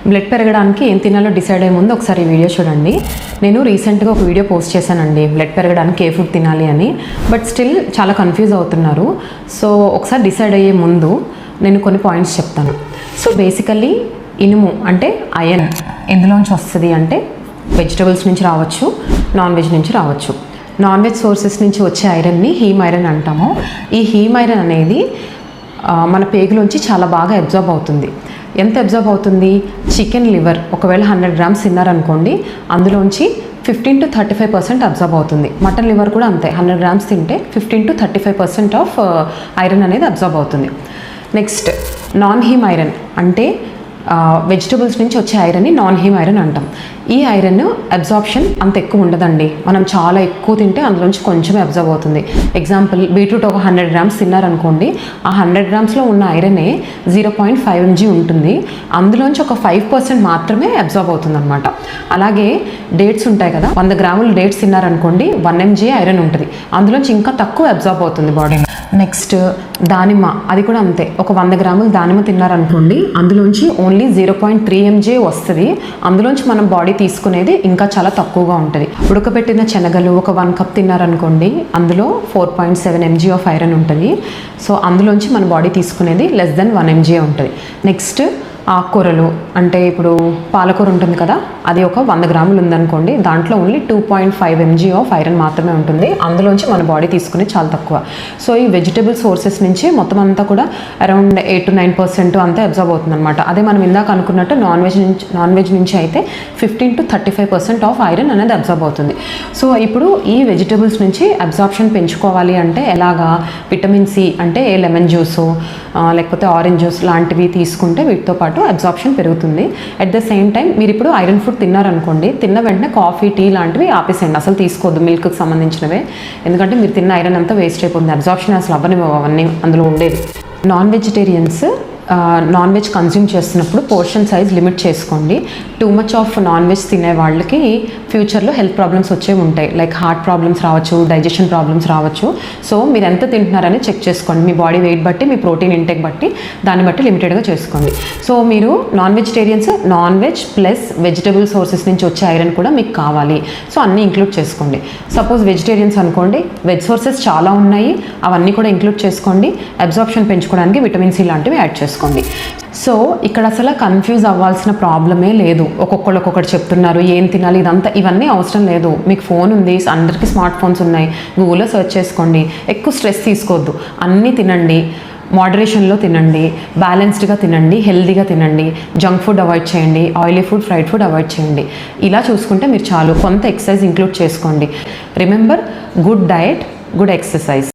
Blood పెరగడానికి ఏం తినాలో డిసైడ్ అయ్యే ముందు ఒకసారి ఈ వీడియో చూడండి. నేను రీసెంట్గా ఒక వీడియో పోస్ట్ చేశానండి, బ్లడ్ పెరగడానికి ఏ ఫుడ్ తినాలి అని. బట్ స్టిల్ చాలా కన్ఫ్యూజ్ అవుతున్నారు. సో ఒకసారి డిసైడ్ అయ్యే ముందు నేను కొన్ని పాయింట్స్ చెప్తాను. సో బేసికల్లీ ఇనుము అంటే ఐరన్ ఎందులోంచి వస్తుంది అంటే వెజిటబుల్స్ నుంచి రావచ్చు, నాన్ వెజ్ నుంచి రావచ్చు. నాన్ వెజ్ సోర్సెస్ నుంచి వచ్చే ఐరన్ని హీమ్ ఐరన్ అంటాము. ఈ హీమ్ ఐరన్ అనేది మన పేగులోంచి చాలా బాగా అబ్జార్బ్ అవుతుంది. ఎంత అబ్జర్వ్ అవుతుంది? చికెన్ లివర్ ఒకవేళ 100 grams తిన్నారనుకోండి, అందులోంచి 15 to 35% అబ్జర్వ్ అవుతుంది. మటన్ లివర్ కూడా అంతే, 100 grams తింటే 15 to 35% ఆఫ్ ఐరన్ అనేది అబ్జర్వ్ అవుతుంది. నెక్స్ట్ నాన్ హీమ్ ఐరన్ అంటే వెజిటబుల్స్ నుంచి వచ్చే ఐరన్ని నాన్ హీమ్ ఐరన్ అంటాం. ఈ ఐరన్ అబ్జార్ప్షన్ అంత ఎక్కువ ఉండదండి. మనం చాలా ఎక్కువ తింటే అందులోంచి కొంచెమే అబ్జర్వ్ అవుతుంది. ఎగ్జాంపుల్, బీట్రూట్ ఒక 100 grams తిన్నారనుకోండి, ఆ 100 gramsలో ఉన్న ఐరనే 0.5 mg ఉంటుంది. అందులోంచి ఒక 5% మాత్రమే అబ్జర్వ్ అవుతుంది అనమాట. అలాగే డేట్స్ ఉంటాయి కదా, 100 grams డేట్స్ తిన్నారనుకోండి, 1 mg ఐరన్ ఉంటుంది. అందులోంచి ఇంకా తక్కువ అబ్జర్వ్ అవుతుంది బాడీలో. నెక్స్ట్ దానిమ్మ, అది కూడా అంతే. ఒక 100 grams దానిమ్మ తిన్నారనుకోండి, అందులోంచి ఓన్లీ 0.3 mg వస్తుంది. అందులోంచి మనం బాడీ తీసుకునేది ఇంకా చాలా తక్కువగా ఉంటుంది. ఉడకబెట్టిన శనగలు ఒక 1 cup తిన్నారనుకోండి, అందులో 4.7 mg ఆఫ్ ఐరన్ ఉంటుంది. సో అందులోంచి మన బాడీ తీసుకునేది లెస్ దెన్ 1 mg ఉంటుంది. నెక్స్ట్ ఆకుకూరలు అంటే ఇప్పుడు పాలకూర ఉంటుంది కదా, అది ఒక 100 grams ఉందనుకోండి, దాంట్లో ఓన్లీ 2.5 mg ఆఫ్ ఐరన్ మాత్రమే ఉంటుంది. అందులోంచి మన బాడీ తీసుకునేది చాలా తక్కువ. సో ఈ వెజిటబుల్ సోర్సెస్ నుంచి మొత్తం అంతా కూడా అరౌండ్ 8 to 9% అంతే అబ్జర్వ్ అవుతుంది అనమాట. అదే మనం ఇందాక అనుకున్నట్టు నాన్ వెజ్ నుంచి అయితే 15 to 35% ఆఫ్ ఐరన్ అనేది అబ్జర్వ్ అవుతుంది. సో ఇప్పుడు ఈ వెజిటబుల్స్ నుంచి అబ్జార్ప్షన్ పెంచుకోవాలి అంటే ఎలాగా? విటమిన్ సి అంటే లెమన్ జ్యూసు లేకపోతే ఆరెంజ్ జ్యూస్ లాంటివి తీసుకుంటే వీటితో పాటు అబ్జార్ప్షన్ పెరుగుతుంది. అట్ ద సేమ్ టైం మీరు ఇప్పుడు ఐరన్ ఫుడ్ తిన్నారనుకోండి, తిన్న వెంటనే కాఫీ, టీ లాంటివి ఆపేసేయండి, అసలు తీసుకోవద్దు, మిల్క్కి సంబంధించినవే. ఎందుకంటే మీరు తిన్న ఐరన్ అంతా వేస్ట్ అయిపోతుంది, అబ్జార్ప్షన్ అసలు అవ్వనివ్వవు అవన్నీ అందులో ఉండేది. Non vegetarians non veg consume చేస్తున్నప్పుడు పోర్షన్ సైజ్ లిమిట్ చేసుకోండి. Too much of non veg తినే వాళ్ళకి ఫ్యూచర్లో హెల్త్ ప్రాబ్లమ్స్ వచ్చే ఉంటాయి. లైక్ హార్ట్ ప్రాబ్లమ్స్ రావచ్చు, డైజెషన్ ప్రాబ్లమ్స్ రావచ్చు. సో మీరు ఎంత తింటున్నారని చెక్ చేసుకోండి. మీ బాడీ వెయిట్ బట్టి, మీ ప్రోటీన్ ఇంటేక్ బట్టి, దాన్ని బట్టి లిమిటెడ్గా చేసుకోండి. సో మీరు non vegetarians non veg plus vegetable sources నుంచి వచ్చే ఐరన్ కూడా మీకు కావాలి. సో అన్నీ ఇంక్లూడ్ చేసుకోండి. సపోజ్ వెజిటేరియన్స్ అనుకోండి, వెజ్ సోర్సెస్ చాలా ఉన్నాయి, అవన్నీ కూడా ఇంక్లూడ్ చేసుకోండి. అబ్జార్ప్షన్ పెంచుకోవడానికి విటమిన్ సి లాంటివి యాడ్ చేసుకోండి. సో ఇక్కడ అసలు కన్ఫ్యూజ్ అవ్వాల్సిన ప్రాబ్లమే లేదు. ఒక్కొక్కరు ఒక్కొక్కటి చెప్తున్నారు ఏం తినాలి, ఇవన్నీ అవసరం లేదు. మీకు ఫోన్ ఉంది, అందరికీ స్మార్ట్ ఫోన్స్ ఉన్నాయి, గూగుల్లో సెర్చ్ చేసుకోండి. ఎక్కువ స్ట్రెస్ తీసుకోవద్దు, అన్నీ తినండి, మోడరేషన్లో తినండి, బ్యాలెన్స్డ్గా తినండి, హెల్దీగా తినండి, జంక్ ఫుడ్ అవాయిడ్ చేయండి, oily food, fried food avoid చేయండి. ఇలా చూసుకుంటే మీరు చాలు. కొంత ఎక్సర్సైజ్ ఇంక్లూడ్ చేసుకోండి. Remember, good diet, good exercise.